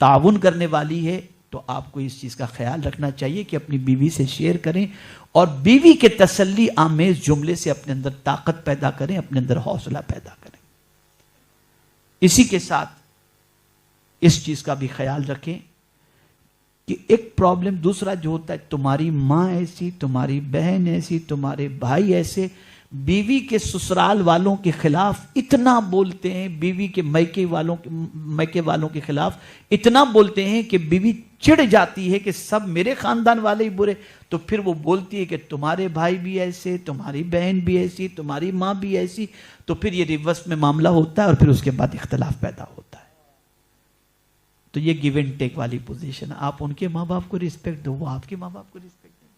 تعاون کرنے والی ہے تو آپ کو اس چیز کا خیال رکھنا چاہیے کہ اپنی بیوی سے شیئر کریں اور بیوی کے تسلی آمیز جملے سے اپنے اندر طاقت پیدا کریں، اپنے اندر حوصلہ پیدا کریں۔ اسی کے ساتھ اس چیز کا بھی خیال رکھیں کہ ایک پرابلم دوسرا جو ہوتا ہے، تمہاری ماں ایسی، تمہاری بہن ایسی، تمہارے بھائی ایسے، بیوی کے سسرال والوں کے خلاف اتنا بولتے ہیں، بیوی کے میکے والوں کے خلاف اتنا بولتے ہیں کہ بیوی چڑ جاتی ہے کہ سب میرے خاندان والے ہی برے، تو پھر وہ بولتی ہے کہ تمہارے بھائی بھی ایسے، تمہاری بہن بھی ایسی، تمہاری ماں بھی ایسی، تو پھر یہ ریورس میں معاملہ ہوتا ہے اور پھر اس کے بعد اختلاف پیدا ہوتا ہے۔ تو یہ گیو اینڈ ٹیک والی پوزیشن ہے۔ آپ ان کے ماں باپ کو رسپیکٹ دو، وہ آپ کے ماں باپ کو رسپیکٹ دیں۔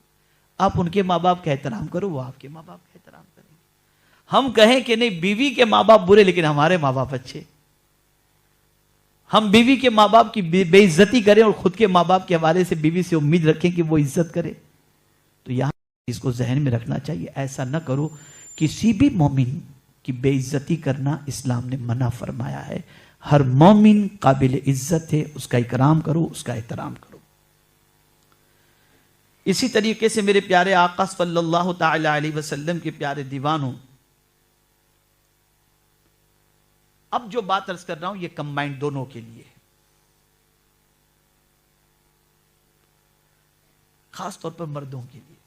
آپ ان کے ماں باپ کا احترام کرو، وہ آپ کے ماں باپ کا احترام کریں۔ ہم کہیں کہ نہیں بیوی کے ماں باپ برے لیکن ہمارے ماں باپ اچھے، ہم بیوی کے ماں باپ کی بے عزتی کریں اور خود کے ماں باپ کے حوالے سے بیوی سے امید رکھیں کہ وہ عزت کرے، تو یہاں اس کو ذہن میں رکھنا چاہیے۔ ایسا نہ کرو، کسی بھی مومن کی بے عزتی کرنا اسلام نے منع فرمایا ہے۔ ہر مومن قابل عزت ہے، اس کا اکرام کرو، اس کا احترام کرو۔ اسی طریقے سے میرے پیارے آقا صلی اللہ تعالی علیہ وسلم کے پیارے دیوانوں، اب جو بات عرض کر رہا ہوں یہ کمبائنڈ دونوں کے لیے، خاص طور پر مردوں کے لیے۔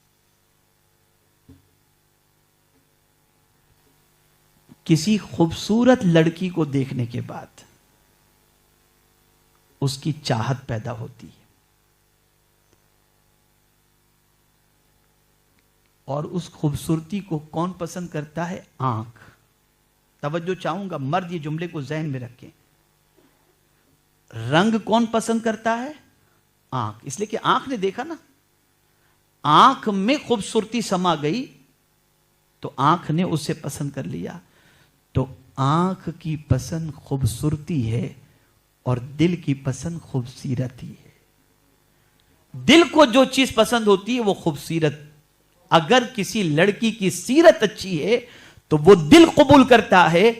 کسی خوبصورت لڑکی کو دیکھنے کے بعد اس کی چاہت پیدا ہوتی ہے، اور اس خوبصورتی کو کون پسند کرتا ہے؟ آنکھ۔ توجہ چاہوں گا، مرد یہ جملے کو ذہن میں رکھیں۔ رنگ کون پسند کرتا ہے؟ آنکھ، اس لیے کہ آنکھ نے دیکھا نا، آنکھ میں خوبصورتی سما گئی تو آنکھ نے اسے پسند کر لیا۔ تو آنکھ کی پسند خوبصورتی ہے اور دل کی پسند خوبصورتی ہے۔ دل کو جو چیز پسند ہوتی ہے وہ خوبصورت، اگر کسی لڑکی کی سیرت اچھی ہے تو وہ دل قبول کرتا ہے،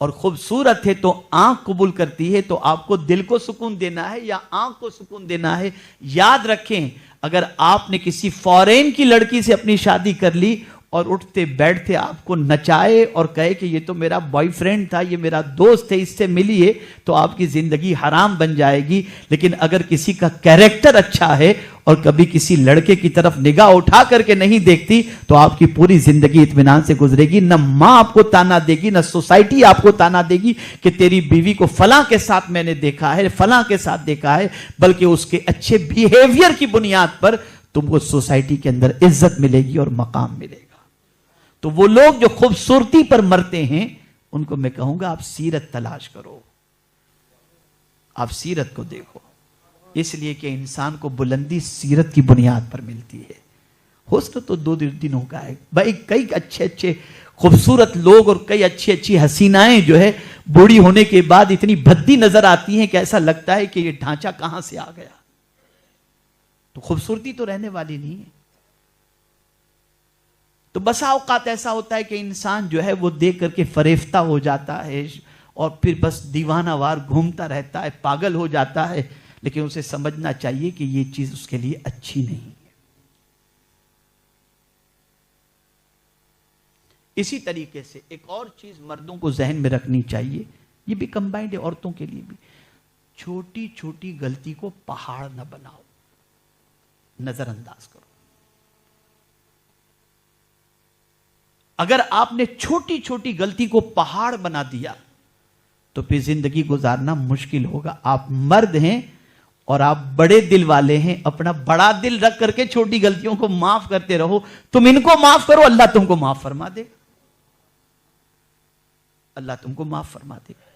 اور خوبصورت ہے تو آنکھ قبول کرتی ہے۔ تو آپ کو دل کو سکون دینا ہے یا آنکھ کو سکون دینا ہے؟ یاد رکھیں، اگر آپ نے کسی فورین کی لڑکی سے اپنی شادی کر لی اور اٹھتے بیٹھتے آپ کو نچائے اور کہے کہ یہ تو میرا بوائے فرینڈ تھا، یہ میرا دوست ہے، اس سے ملیے، تو آپ کی زندگی حرام بن جائے گی۔ لیکن اگر کسی کا کیریکٹر اچھا ہے اور کبھی کسی لڑکے کی طرف نگاہ اٹھا کر کے نہیں دیکھتی تو آپ کی پوری زندگی اطمینان سے گزرے گی۔ نہ ماں آپ کو تانا دے گی، نہ سوسائٹی آپ کو تانا دے گی کہ تیری بیوی کو فلاں کے ساتھ میں نے دیکھا ہے، فلاں کے ساتھ دیکھا ہے، بلکہ اس کے اچھے بیہیویئر کی بنیاد پر تم کو سوسائٹی کے اندر عزت ملے گی اور مقام ملے گا۔ تو وہ لوگ جو خوبصورتی پر مرتے ہیں ان کو میں کہوں گا آپ سیرت تلاش کرو، آپ سیرت کو دیکھو، اس لیے کہ انسان کو بلندی سیرت کی بنیاد پر ملتی ہے۔ حسن تو دو دنوں کا ہے بھائی، کئی اچھے خوبصورت لوگ اور کئی اچھی حسینائیں جو ہے بوڑھی ہونے کے بعد اتنی بھدی نظر آتی ہیں کہ ایسا لگتا ہے کہ یہ ڈھانچہ کہاں سے آ گیا۔ تو خوبصورتی تو رہنے والی نہیں ہے۔ تو بسا اوقات ایسا ہوتا ہے کہ انسان جو ہے وہ دیکھ کر کے فریفتہ ہو جاتا ہے اور پھر بس دیوانہ وار گھومتا رہتا ہے، پاگل ہو جاتا ہے، لیکن اسے سمجھنا چاہیے کہ یہ چیز اس کے لیے اچھی نہیں ہے۔ اسی طریقے سے ایک اور چیز مردوں کو ذہن میں رکھنی چاہیے، یہ بھی کمبائنڈ ہے عورتوں کے لیے بھی، چھوٹی چھوٹی غلطی کو پہاڑ نہ بناؤ، نظر انداز کرو۔ اگر آپ نے چھوٹی چھوٹی غلطی کو پہاڑ بنا دیا تو پھر زندگی گزارنا مشکل ہوگا۔ آپ مرد ہیں اور آپ بڑے دل والے ہیں، اپنا بڑا دل رکھ کر کے چھوٹی غلطیوں کو معاف کرتے رہو۔ تم ان کو معاف کرو، اللہ تم کو معاف فرما دے گا، اللہ تم کو معاف فرما دے گا۔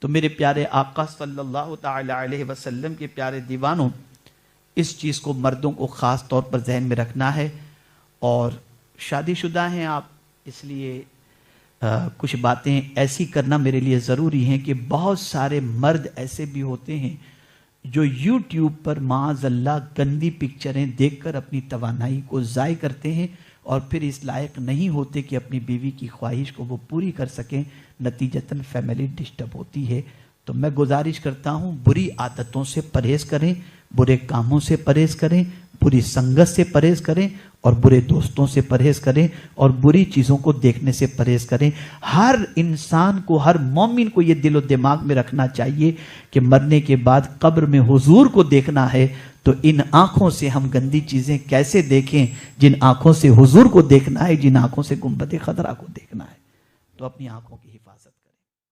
تو میرے پیارے آقا صلی اللہ تعالی علیہ وسلم کے پیارے دیوانوں، اس چیز کو مردوں کو خاص طور پر ذہن میں رکھنا ہے۔ اور شادی شدہ ہیں آپ، اس لیے کچھ باتیں ایسی کرنا میرے لیے ضروری ہیں کہ بہت سارے مرد ایسے بھی ہوتے ہیں جو یوٹیوب پر معاذ اللہ گندی پکچریں دیکھ کر اپنی توانائی کو ضائع کرتے ہیں اور پھر اس لائق نہیں ہوتے کہ اپنی بیوی کی خواہش کو وہ پوری کر سکیں، نتیجتاً فیملی ڈسٹرب ہوتی ہے۔ تو میں گزارش کرتا ہوں بری عادتوں سے پرہیز کریں، برے کاموں سے پرہیز کریں، بری سنگت سے پرہیز کریں اور برے دوستوں سے پرہیز کریں اور بری چیزوں کو دیکھنے سے پرہیز کریں۔ ہر انسان کو، ہر مومن کو یہ دل و دماغ میں رکھنا چاہیے کہ مرنے کے بعد قبر میں حضور کو دیکھنا ہے تو ان آنکھوں سے ہم گندی چیزیں کیسے دیکھیں جن آنکھوں سے حضور کو دیکھنا ہے، جن آنکھوں سے گنبد خضرا کو دیکھنا ہے۔ تو اپنی آنکھوں کی